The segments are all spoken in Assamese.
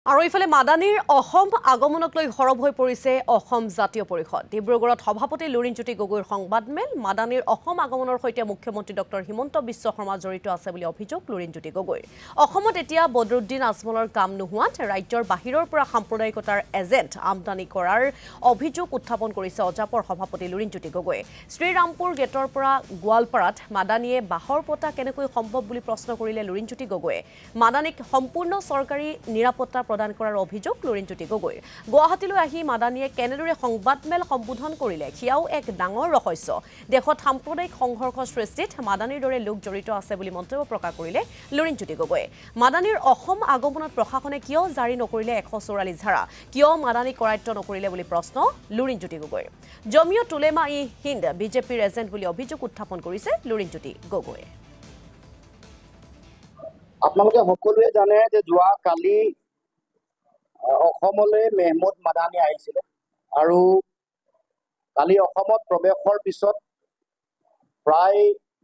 আৰু ইফালে মাদানীৰ অসম আগমনক লৈ হৰব হৈ পৰিছে অসম জাতীয় পৰিষদ। ডিব্ৰুগড়ত সভাপতি লুৰিণজ্যোতি গগৈৰ সংবাদমেল। মাদানীৰ অসম আগমনৰ সৈতে মুখ্যমন্ত্ৰী ডক্টৰ হিমন্ত বিশ্ব শৰ্মা জড়িত আছে বুলি অভিযোগ লুৰিণজ্যোতি গগৈৰ। অসমত এতিয়া বদৰুদ্দিন আজমলৰ কাম নোহোৱাত ৰাজ্যৰ বাহিৰৰ পৰা সাম্প্ৰদায়িকতাৰ এজেণ্ট আমদানি কৰাৰ অভিযোগ উত্থাপন কৰিছে অজাপৰ সভাপতি লুৰিণজ্যোতি গগৈয়ে। শ্ৰীৰামপুৰ গেটৰ পৰা গোৱালপাৰাত মাদানীয়ে বাহৰ পতা কেনেকৈ সম্ভৱ বুলি প্ৰশ্ন কৰিলে লুৰিণজ্যোতি গগৈয়ে। মাদানীক সম্পূৰ্ণ চৰকাৰী নিৰাপত্তা প্ৰদান কৰাৰ অভিযোগ লুৰিণজ্যোতি গগৈৰ। গুৱাহাটীলৈ আহি মাদানীয়ে কেনেদৰে সংবাদমেল সম্বোধন কৰিলে সেয়াও এক ডাঙৰ ৰহস্য। দেশত সাম্প্ৰদায়িক সংঘৰ্ষ সৃষ্টিত মাদানীৰ দৰে লোক জড়িত আছে বুলি মন্তব্য প্ৰকাশ কৰিলে লুৰিণজ্যোতি গগৈয়ে। মাদানীৰ অসম আগমনত প্ৰশাসনে কিয় জাৰি নকৰিলে 144 ধাৰা, কিয় মাদানী কৰায়ত্ব নকৰিলে বুলি প্ৰশ্ন লুৰিণজ্যোতি গগৈৰ। জমিয়ত উলেমা ই হিন্দ বিজেপিৰ এজেণ্ট বুলি অভিযোগ উত্থাপন কৰিছে লুৰিণজ্যোতি গগৈয়ে। আপোনালোকে সকলোৱে জানে যে যোৱা কালি অসমলৈ মেহমুদ মাদানী আহিছিলে আৰু কালি অসমত প্ৰৱেশৰ পিছত প্ৰায়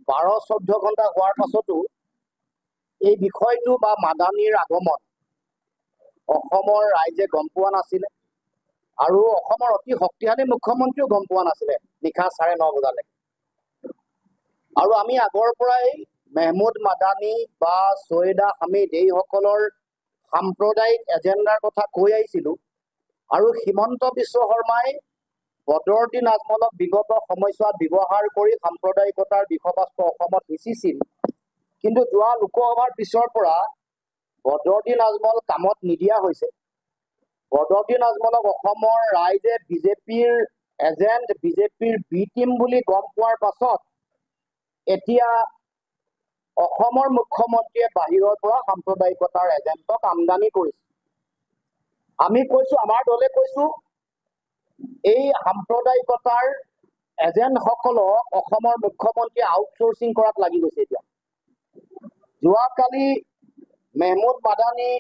12-14 ঘণ্টা হোৱাৰ পাছতো এই বিষয়টো বা মাদানীৰ আগমন অসমৰ ৰাইজে গম পোৱা নাছিলে আৰু অসমৰ অতি শক্তিশালী মুখ্যমন্ত্ৰীও গম পোৱা নাছিলে নিশা 9:30 বজালৈকে। আৰু আমি আগৰ পৰাই মেহমুদ মাদানী বা ছৈয়দা হামিদ এইসকলৰ সাম্প্ৰদায়িক এজেণ্ডাৰ কথা কৈ আহিছিলোঁ আৰু হিমন্ত বিশ্ব শৰ্মাই বদৰুদ্দিন আজমলক বিগত সময়ছোৱাত ব্যৱহাৰ কৰি সাম্প্ৰদায়িকতাৰ বিষবাস্ত্ৰ অসমত সিঁচিছিল। কিন্তু যোৱা লোকসভাৰ পিছৰ পৰা বদৰুদ্দিন আজমল কামত নিদিয়া হৈছে। বদৰুদ্দিন আজমলক অসমৰ ৰাইজে বিজেপিৰ এজেণ্ট, বিজেপিৰ বি টিম বুলি গম পোৱাৰ পাছত এতিয়া অসমৰ মুখ্যমন্ত্ৰীয়ে বাহিৰৰ পৰা সাম্প্ৰদায়িকতাৰ এজেণ্টক আমদানি কৰিছে। আমি কৈছোঁ, আমাৰ দলে কৈছোঁ, এই সাম্প্ৰদায়িকতাৰ এজেণ্টসকলক অসমৰ মুখ্যমন্ত্ৰীয়ে আউটচোৰ্চিং কৰাত লাগি গৈছে। এতিয়া যোৱাকালি মেহমুদ মাদানী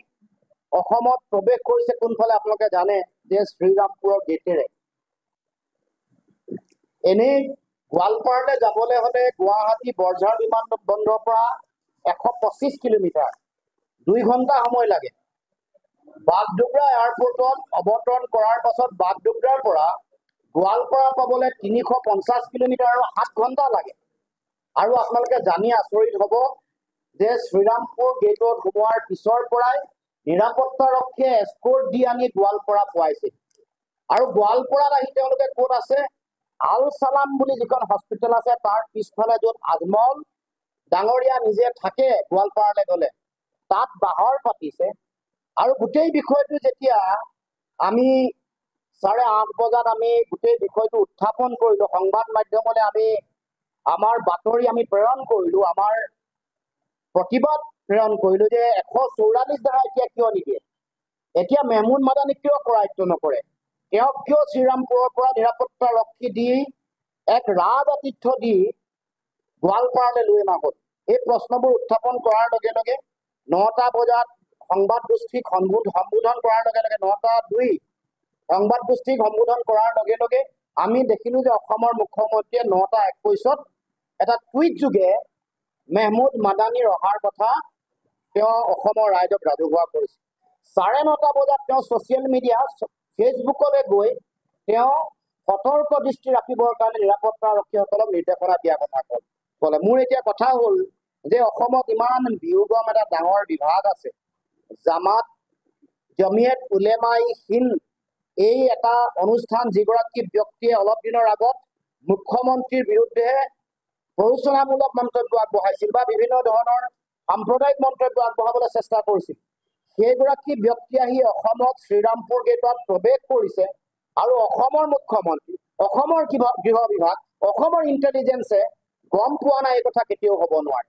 অসমত প্ৰৱেশ কৰিছে কোনফালে আপোনালোকে জানে যে শ্ৰীৰামপুৰৰ গেটেৰে। এনেই গোৱালপাৰালৈ যাবলৈ হ'লে গুৱাহাটী বৰঝাৰ বিমানবন্দৰৰ পৰা 125 কিলোমিটাৰ, 2 ঘণ্টা সময় লাগে। বাগডোগৰা এয়াৰপৰ্টত অৱতৰণ কৰাৰ পাছত বাগডোগৰাৰ পৰা গোৱালপাৰা পাবলৈ 350 কিলোমিটাৰ আৰু 7 ঘণ্টা লাগে। আৰু আপোনালোকে জানি আচৰিত হ'ব যে শ্ৰীৰামপুৰ গেটত সোমোৱাৰ পিছৰ পৰাই নিৰাপত্তাৰক্ষীয়ে এস্কৰ্ট দি আনি গোৱালপাৰা পোৱাইছিল। আৰু গোৱালপাৰাত আহি তেওঁলোকে ক'ত আছে, আল সালাম বুলি যিখন হস্পিটেল আছে তাৰ পিছফালে য'ত আজমল ডাঙৰীয়া নিজে থাকে গোৱালপাৰালৈ গ'লে তাত বাহৰ পাতিছে। আৰু গোটেই বিষয়টো যেতিয়া আমি 8:30 বজাত আমি গোটেই বিষয়টো উত্থাপন কৰিলোঁ, সংবাদ মাধ্যমলৈ আমি আমাৰ বাতৰি আমি প্ৰেৰণ কৰিলোঁ, আমাৰ প্ৰতিবাদ প্ৰেৰণ কৰিলোঁ যে 144 ধাৰা এতিয়া কিয় নিদিয়ে, এতিয়া মেহমুদ মাদানী কিয় কৰায়ত্ব নকৰে, তেওঁক কিয় শ্ৰীৰামপুৰৰ পৰা নিৰাপত্তাৰক্ষী দি এক ৰাজ আতিথ্য দি গোৱালপাৰালৈ লৈ অনা হ'ল। এই প্ৰশ্নবোৰ উত্থাপন কৰাৰ লগে লগে 9টা বজাত সংবাদগোষ্ঠীক সম্বোধন কৰাৰ লগে লগে 9:02 সংবাদগোষ্ঠীক সম্বোধন কৰাৰ লগে লগে আমি দেখিলোঁ যে অসমৰ মুখ্যমন্ত্ৰীয়ে 9:21 এটা টুইট যোগে মেহমুদ মাদানীৰ অহাৰ কথা তেওঁ অসমৰ ৰাইজক ৰাজহুৱা কৰিছে। 9:30 বজাত তেওঁ ছ'চিয়েল মিডিয়া ফেচবুকলৈ গৈ তেওঁ সতৰ্ক দৃষ্টি ৰাখিবৰ কাৰণে নিৰাপত্তাৰক্ষীসকলক নিৰ্দেশনা দিয়া কথা ক'লে। মোৰ এতিয়া কথা হ'ল যে অসমত ইমান বিয়োগম এটা ডাঙৰ বিভাগ আছে, জমিয়ত উলেমা ই হিন্দ, এই এটা অনুষ্ঠান যিগৰাকী ব্যক্তিয়ে অলপ দিনৰ আগত মুখ্যমন্ত্ৰীৰ বিৰুদ্ধে প্ৰৰোচনামূলক মন্তব্য আগবঢ়াইছিল বা বিভিন্ন ধৰণৰ সাম্প্ৰদায়িক মন্তব্য আগবঢ়াবলৈ চেষ্টা কৰিছিল, সেইগৰাকী ব্যক্তি আহি অসমত শ্ৰীৰামপুৰ গেটত প্ৰৱেশ কৰিছে আৰু অসমৰ মুখ্যমন্ত্ৰী, অসমৰ গৃহ বিভাগ, অসমৰ ইণ্টেলিজেন্সে গম পোৱা নাই, এই কথা কেতিয়াও হ'ব নোৱাৰে।